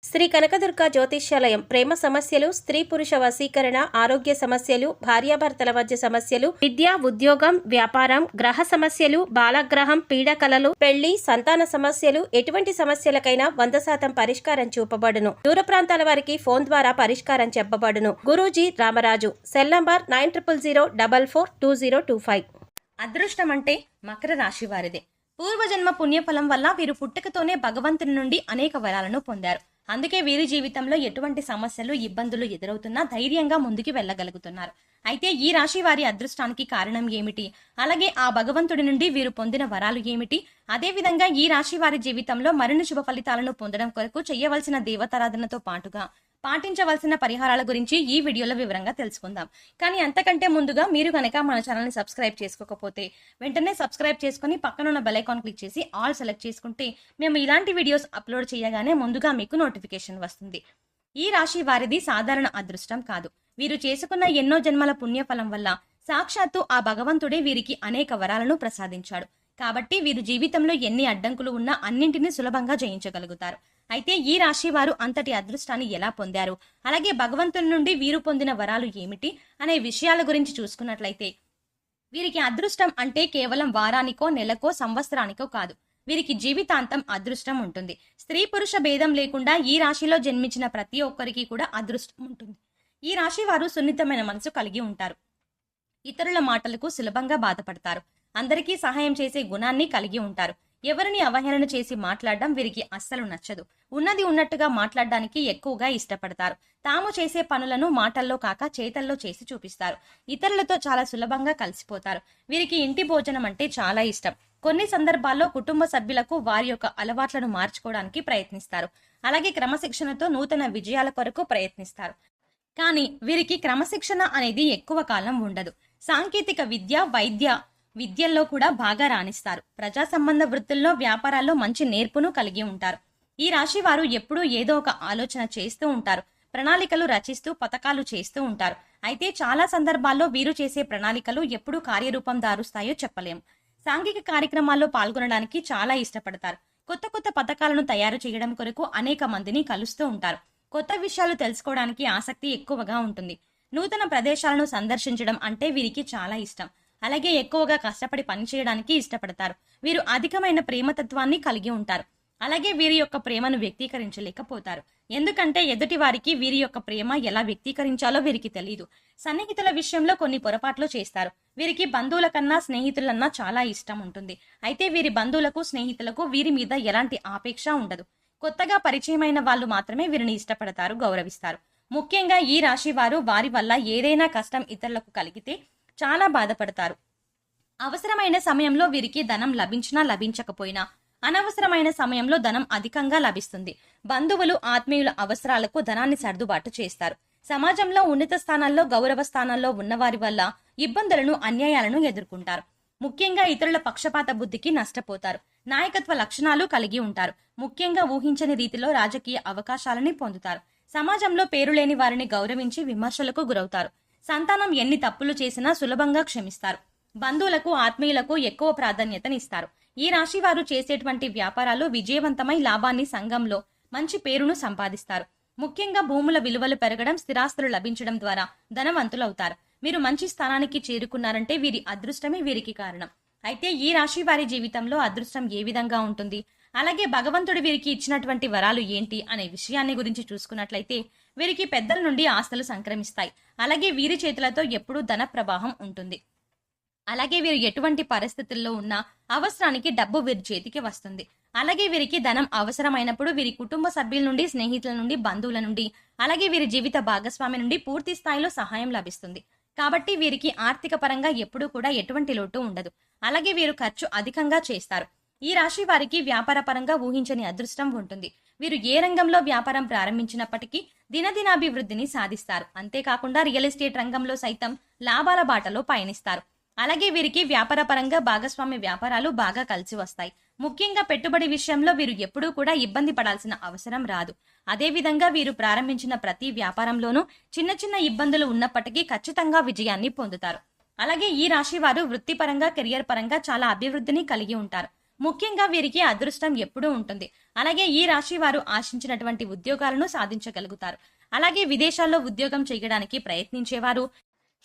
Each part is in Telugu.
శ్రీ కనకదుర్గ జ్యోతిష్యాలయం ప్రేమ సమస్యలు, స్త్రీ పురుష వశీకరణ, ఆరోగ్య సమస్యలు, భార్యాభర్తల మధ్య సమస్యలు, విద్య, ఉద్యోగం, వ్యాపారం, గ్రహ సమస్యలు, బాలగ్రహం, పీడకలలు, పెళ్లి, సంతాన సమస్యలు, ఎటువంటి సమస్యలకైనా 100% పరిష్కారం చూపబడును. దూర ప్రాంతాల వారికి ఫోన్ ద్వారా పరిష్కారం చెప్పబడును. గురూజీ రామరాజు. Cell number 9000442025. అదృష్టం అంటే మకర రాశి వారిదే. పూర్వజన్మ పుణ్యఫలం వల్ల వీరు పుట్టుకతోనే భగవంతుని నుండి అనేక వరాలను పొందారు. అందుకే వీరి జీవితంలో ఎటువంటి సమస్యలు, ఇబ్బందులు ఎదురవుతున్నా ధైర్యంగా ముందుకు వెళ్ళగలుగుతున్నారు. అయితే ఈ రాశి వారి అదృష్టానికి కారణం ఏమిటి, అలాగే ఆ భగవంతుడి నుండి వీరు పొందిన వరాలు ఏమిటి, అదేవిధంగా ఈ రాశి వారి జీవితంలో మరిన్ని శుభ ఫలితాలను పొందడం కొరకు చేయవలసిన దేవతారాధనతో పాటుగా పాటించవలసిన పరిహారాల గురించి ఈ వీడియోలో వివరంగా తెలుసుకుందాం. కానీ అంతకంటే ముందుగా మీరు కనుక మన ఛానల్ని సబ్స్క్రైబ్ చేసుకోకపోతే వెంటనే సబ్స్క్రైబ్ చేసుకుని పక్కనున్న బెల్ ఐకాన్ క్లిక్ చేసి ఆల్ సెలెక్ట్ చేసుకుంటే మేము ఇలాంటి వీడియోస్ అప్లోడ్ చేయగానే ముందుగా మీకు నోటిఫికేషన్ వస్తుంది. ఈ రాశి వారిది సాధారణ అదృష్టం కాదు. వీరు చేసుకున్న ఎన్నో జన్మల పుణ్యఫలం వల్ల సాక్షాత్తు ఆ భగవంతుడే వీరికి అనేక వరాలను ప్రసాదించాడు. కాబట్టి వీరు జీవితంలో ఎన్ని అడ్డంకులు ఉన్నా అన్నింటినీ సులభంగా జయించగలుగుతారు. అయితే ఈ రాశి వారు అంతటి అదృష్టాన్ని ఎలా పొందారు, అలాగే భగవంతుని నుండి వీరు పొందిన వరాలు ఏమిటి అనే విషయాల గురించి చూసుకున్నట్లయితే, వీరికి అదృష్టం అంటే కేవలం వారానికో, నెలకో, సంవత్సరానికో కాదు. వీరికి జీవితాంతం అదృష్టం ఉంటుంది. స్త్రీ పురుష భేదం లేకుండా ఈ రాశిలో జన్మించిన ప్రతి ఒక్కరికి కూడా అదృష్టం ఉంటుంది. ఈ రాశి వారు సున్నితమైన మనసు కలిగి ఉంటారు. ఇతరుల మాటలకు సులభంగా బాధపడతారు. అందరికీ సహాయం చేసే గుణాన్ని కలిగి ఉంటారు. ఎవరిని అవహేళన చేసి మాట్లాడడం వీరికి అస్సలు నచ్చదు. ఉన్నది ఉన్నట్టుగా మాట్లాడడానికి ఎక్కువగా ఇష్టపడతారు. తాము చేసే పనులను మాటల్లో కాక చేతల్లో చేసి చూపిస్తారు. ఇతరులతో చాలా సులభంగా కలిసిపోతారు. వీరికి ఇంటి భోజనం అంటే చాలా ఇష్టం. కొన్ని సందర్భాల్లో కుటుంబ సభ్యులకు వారి యొక్క అలవాట్లను మార్చుకోవడానికి ప్రయత్నిస్తారు. అలాగే క్రమశిక్షణతో నూతన విజయాల కొరకు ప్రయత్నిస్తారు. కానీ వీరికి క్రమశిక్షణ అనేది ఎక్కువ కాలం ఉండదు. సాంకేతిక విద్య, వైద్య విద్యల్లో కూడా బాగా రాణిస్తారు. ప్రజా సంబంధ వృత్తుల్లో, వ్యాపారాల్లో మంచి నేర్పును కలిగి ఉంటారు. ఈ రాశి వారు ఎప్పుడూ ఏదో ఒక ఆలోచన చేస్తూ ఉంటారు. ప్రణాళికలు రచిస్తూ పథకాలు చేస్తూ ఉంటారు. అయితే చాలా సందర్భాల్లో వీరు చేసే ప్రణాళికలు ఎప్పుడు కార్యరూపం దారుస్తాయో చెప్పలేము. సాంఘిక కార్యక్రమాల్లో పాల్గొనడానికి చాలా ఇష్టపడతారు. కొత్త కొత్త పథకాలను తయారు చేయడం కొరకు అనేక మందిని కలుస్తూ ఉంటారు. కొత్త విషయాలు తెలుసుకోవడానికి ఆసక్తి ఎక్కువగా ఉంటుంది. నూతన ప్రదేశాలను సందర్శించడం అంటే వీరికి చాలా ఇష్టం. అలాగే ఎక్కువగా కష్టపడి పనిచేయడానికి ఇష్టపడతారు. వీరు అధికమైన ప్రేమతత్వాన్ని కలిగి ఉంటారు. అలాగే వీరి యొక్క ప్రేమను వ్యక్తీకరించలేకపోతారు. ఎందుకంటే ఎదుటి వారికి వీరి యొక్క ప్రేమ ఎలా వ్యక్తీకరించాలో వీరికి తెలియదు. సన్నిహితుల విషయంలో కొన్ని పొరపాట్లు చేస్తారు. వీరికి బంధువుల కన్నా స్నేహితులన్నా చాలా ఇష్టం ఉంటుంది. అయితే వీరి బంధువులకు, స్నేహితులకు వీరి మీద ఎలాంటి ఆపేక్ష ఉండదు. కొత్తగా పరిచయమైన వాళ్ళు మాత్రమే వీరిని ఇష్టపడతారు, గౌరవిస్తారు. ముఖ్యంగా ఈ రాశి వారు వారి వల్ల ఏదైనా కష్టం ఇతరులకు కలిగితే చాలా బాధపడతారు. అవసరమైన సమయంలో వీరికి ధనం లభించినా లభించకపోయినా అనవసరమైన సమయంలో ధనం అధికంగా లభిస్తుంది. బంధువులు, ఆత్మీయుల అవసరాలకు ధనాన్ని సర్దుబాటు చేస్తారు. సమాజంలో ఉన్నత స్థానాల్లో, గౌరవ స్థానాల్లో ఉన్నవారి వల్ల ఇబ్బందులను, అన్యాయాలను ఎదుర్కొంటారు. ముఖ్యంగా ఇతరుల పక్షపాత బుద్ధికి నష్టపోతారు. నాయకత్వ లక్షణాలు కలిగి ఉంటారు. ముఖ్యంగా ఊహించని రీతిలో రాజకీయ అవకాశాలని పొందుతారు. సమాజంలో పేరులేని వారిని గౌరవించి విమర్శలకు గురవుతారు. సంతానం ఎన్ని తప్పులు చేసినా సులభంగా క్షమిస్తారు. బంధువులకు, ఆత్మీయులకు ఎక్కువ ప్రాధాన్యతనిస్తారు. ఈ రాశి వారు చేసేటువంటి వ్యాపారాలు విజయవంతమై లాభాన్ని, సంఘంలో మంచి పేరును సంపాదిస్తారు. ముఖ్యంగా భూముల విలువలు పెరగడం, స్థిరాస్తులు లభించడం ద్వారా ధనవంతులవుతారు. మీరు మంచి స్థానానికి చేరుకున్నారంటే వీరి అదృష్టమే వీరికి కారణం. అయితే ఈ రాశి వారి జీవితంలో అదృష్టం ఏ విధంగా ఉంటుంది, అలాగే భగవంతుడు వీరికి ఇచ్చినటువంటి వరాలు ఏంటి అనే విషయాన్ని గురించి చూసుకున్నట్లయితే, వీరికి పెద్దల నుండి ఆస్తులు సంక్రమిస్తాయి. అలాగే వీరి చేతులతో ఎప్పుడూ ధన ప్రవాహం ఉంటుంది. అలాగే వీరు ఎటువంటి పరిస్థితుల్లో ఉన్నా అవసరానికి డబ్బు వీరి చేతికి వస్తుంది. అలాగే వీరికి ధనం అవసరమైనప్పుడు వీరి కుటుంబ సభ్యుల నుండి, స్నేహితుల నుండి, బంధువుల నుండి, అలాగే వీరి జీవిత భాగస్వామి నుండి పూర్తి స్థాయిలో సహాయం లభిస్తుంది. కాబట్టి వీరికి ఆర్థిక పరంగా ఎప్పుడూ కూడా ఎటువంటి లోటు ఉండదు. అలాగే వీరు ఖర్చు అధికంగా చేస్తారు. ఈ రాశి వారికి వ్యాపార పరంగా ఊహించని అదృష్టం ఉంటుంది. వీరు ఏ రంగంలో వ్యాపారం ప్రారంభించినప్పటికీ దినదినాభివృద్ధిని సాధిస్తారు. అంతేకాకుండా రియల్ ఎస్టేట్ రంగంలో సైతం లాభాల బాటలో పయనిస్తారు. అలాగే వీరికి వ్యాపార పరంగా భాగస్వామ్య వ్యాపారాలు బాగా కలిసి వస్తాయి. ముఖ్యంగా పెట్టుబడి విషయంలో వీరు ఎప్పుడూ కూడా ఇబ్బంది పడాల్సిన అవసరం రాదు. అదేవిధంగా వీరు ప్రారంభించిన ప్రతి వ్యాపారంలోనూ చిన్న చిన్న ఇబ్బందులు ఉన్నప్పటికీ ఖచ్చితంగా విజయాన్ని పొందుతారు. అలాగే ఈ రాశి వారు వృత్తిపరంగా, కెరియర్ పరంగా చాలా అభివృద్ధిని కలిగి ఉంటారు. ముఖ్యంగా వీరికి అదృష్టం ఎప్పుడూ ఉంటుంది. అలాగే ఈ రాశి వారు ఆశించినటువంటి ఉద్యోగాలను సాధించగలుగుతారు. అలాగే విదేశాల్లో ఉద్యోగం చేయడానికి ప్రయత్నించేవారు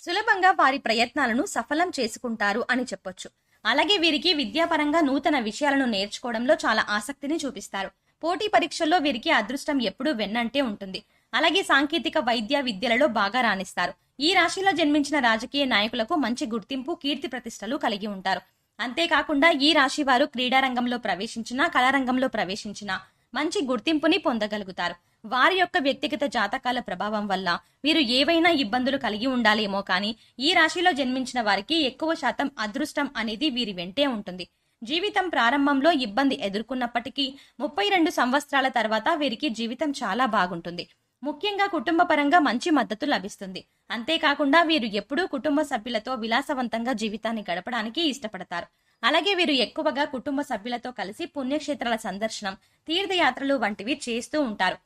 సులభంగా వారి ప్రయత్నాలను సఫలం చేసుకుంటారు అని చెప్పొచ్చు. అలాగే వీరికి విద్యాపరంగా నూతన విషయాలను నేర్చుకోవడంలో చాలా ఆసక్తిని చూపిస్తారు. పోటీ పరీక్షల్లో వీరికి అదృష్టం ఎప్పుడూ వెన్నంటే ఉంటుంది. అలాగే సాంకేతిక వైద్య విద్యలలో బాగా రాణిస్తారు. ఈ రాశిలో జన్మించిన రాజకీయ నాయకులకు మంచి గుర్తింపు, కీర్తి ప్రతిష్టలు కలిగి ఉంటారు. అంతేకాకుండా ఈ రాశి వారు క్రీడారంగంలో ప్రవేశించినా, కళారంగంలో ప్రవేశించినా మంచి గుర్తింపుని పొందగలుగుతారు. వారి యొక్క వ్యక్తిగత జాతకాల ప్రభావం వల్ల వీరు ఏవైనా ఇబ్బందులు కలిగి ఉండాలేమో కానీ ఈ రాశిలో జన్మించిన వారికి ఎక్కువ శాతం అదృష్టం అనేది వీరి వెంటే ఉంటుంది. జీవితం ప్రారంభంలో ఇబ్బంది ఎదుర్కొన్నప్పటికీ 32 సంవత్సరాల తర్వాత వీరికి జీవితం చాలా బాగుంటుంది. ముఖ్యంగా కుటుంబ పరంగా మంచి మద్దతు లభిస్తుంది. అంతేకాకుండా వీరు ఎప్పుడూ కుటుంబ సభ్యులతో విలాసవంతంగా జీవితాన్ని గడపడానికి ఇష్టపడతారు. అలాగే వీరు ఎక్కువగా కుటుంబ సభ్యులతో కలిసి పుణ్యక్షేత్రాల సందర్శనం, తీర్థయాత్రలు వంటివి చేస్తూ ఉంటారు.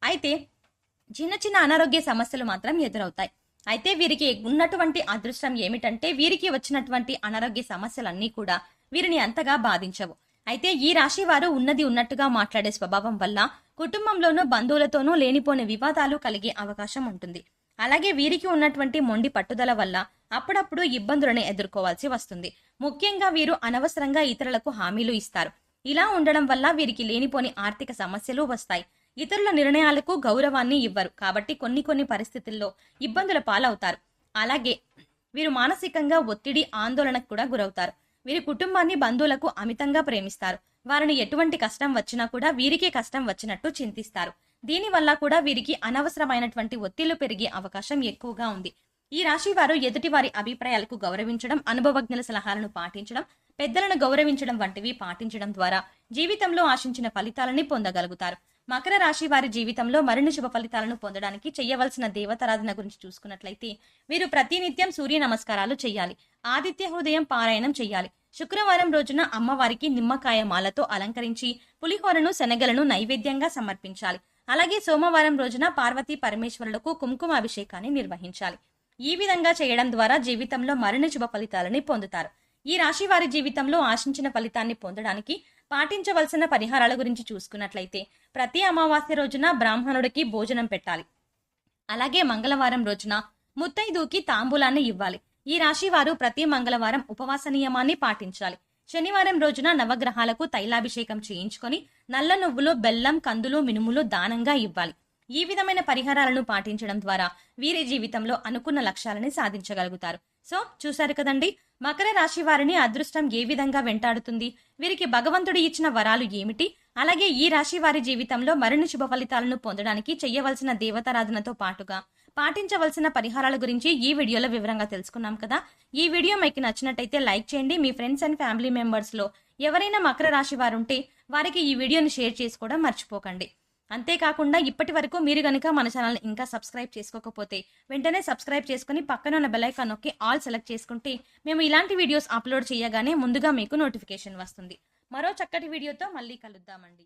అయితే చిన్న చిన్న అనారోగ్య సమస్యలు మాత్రం ఎదురవుతాయి. అయితే వీరికి ఉన్నటువంటి అదృష్టం ఏమిటంటే వీరికి వచ్చినటువంటి అనారోగ్య సమస్యలన్నీ కూడా వీరిని అంతగా బాధించవు. అయితే ఈ రాశి వారు ఉన్నది ఉన్నట్టుగా మాట్లాడే స్వభావం వల్ల కుటుంబంలోనూ బంధువులతోనూ లేనిపోని వివాదాలు కలిగే అవకాశం ఉంటుంది. అలాగే వీరికి ఉన్నటువంటి మొండి పట్టుదల వల్ల అప్పుడప్పుడు ఇబ్బందులను ఎదుర్కోవాల్సి వస్తుంది. ముఖ్యంగా వీరు అనవసరంగా ఇతరులకు హామీలు ఇస్తారు. ఇలా ఉండడం వల్ల వీరికి లేనిపోని ఆర్థిక సమస్యలు వస్తాయి. ఇతరుల నిర్ణయాలకు గౌరవాన్ని ఇవ్వరు కాబట్టి కొన్ని పరిస్థితుల్లో ఇబ్బందుల పాలవుతారు. అలాగే వీరు మానసికంగా ఒత్తిడి, ఆందోళనకు కూడా గురవుతారు. వీరి కుటుంబాన్ని, బంధువులకు అమితంగా ప్రేమిస్తారు. వారిని ఎటువంటి కష్టం వచ్చినా కూడా వీరికే కష్టం వచ్చినట్టు చింతిస్తారు. దీనివల్ల కూడా వీరికి అనవసరమైనటువంటి ఒత్తిళ్లు పెరిగే అవకాశం ఎక్కువగా ఉంది. ఈ రాశి వారు ఎదుటి వారి అభిప్రాయాలకు గౌరవించడం, అనుభవజ్ఞుల సలహాలను పాటించడం, పెద్దలను గౌరవించడం వంటివి పాటించడం ద్వారా జీవితంలో ఆశించిన ఫలితాలని పొందగలుగుతారు. మకర రాశి వారి జీవితంలో మరిన్ని శుభ ఫలితాలను పొందడానికి చేయవలసిన దేవతారాధన గురించి చూసుకున్నట్లయితే వీరు ప్రతినిత్యం సూర్య నమస్కారాలు చేయాలి. ఆదిత్య హృదయం పారాయణం చేయాలి. శుక్రవారం రోజున అమ్మవారికి నిమ్మకాయ మాలతో అలంకరించి పులిహోరను, శనగలను నైవేద్యంగా సమర్పించాలి. అలాగే సోమవారం రోజున పార్వతీ పరమేశ్వరులకు కుంకుమ అభిషేకాన్ని నిర్వహించాలి. ఈ విధంగా చేయడం ద్వారా జీవితంలో మరిన్ని శుభ ఫలితాలని పొందుతారు. ఈ రాశి వారి జీవితంలో ఆశించిన ఫలితాన్ని పొందడానికి పాటించవలసిన పరిహారాల గురించి చూసుకున్నట్లయితే ప్రతి అమావాస్య రోజున బ్రాహ్మణుడికి భోజనం పెట్టాలి. అలాగే మంగళవారం రోజున ముత్తైదుకి తాంబూలాన్ని ఇవ్వాలి. ఈ రాశి వారు ప్రతి మంగళవారం ఉపవాస నియమాన్ని పాటించాలి. శనివారం రోజున నవగ్రహాలకు తైలాభిషేకం చేయించుకొని నల్ల నువ్వులు, బెల్లం, కందులు, మినుములు దానంగా ఇవ్వాలి. ఈ విధమైన పరిహారాలను పాటించడం ద్వారా వీరి జీవితంలో అనుకున్న లక్ష్యాలని సాధించగలుగుతారు. సో చూశారు కదండి, మకర రాశి వారిని అదృష్టం ఏ విధంగా వెంటాడుతుంది, వీరికి భగవంతుడు ఇచ్చిన వరాలు ఏమిటి, అలాగే ఈ రాశి వారి జీవితంలో మరిన్ని శుభ ఫలితాలను పొందడానికి చేయవలసిన దేవతారాధనతో పాటుగా పాటించవలసిన పరిహారాల గురించి ఈ వీడియోలో వివరంగా తెలుసుకున్నాం కదా. ఈ వీడియో మీకు నచ్చినట్టయితే లైక్ చేయండి. మీ ఫ్రెండ్స్ అండ్ ఫ్యామిలీ మెంబర్స్ లో ఎవరైనా మకర రాశి వారు ఉంటే వారికి ఈ వీడియోని షేర్ చేసుకోవడం మర్చిపోకండి. అంతేకాకుండా ఇప్పటి వరకు మీరు గనుక మన ఛానల్ ఇంకా సబ్స్క్రైబ్ చేసుకోకపోతే వెంటనే సబ్స్క్రైబ్ చేసుకుని పక్కన ఉన్న బెల్ ఐకాన్ నొక్కి ఆల్ సెలెక్ట్ చేసుకుంటే మేము ఇలాంటి వీడియోస్ అప్లోడ్ చేయగానే ముందుగా మీకు నోటిఫికేషన్ వస్తుంది. మరో చక్కటి వీడియోతో మళ్ళీ కలుద్దామండి.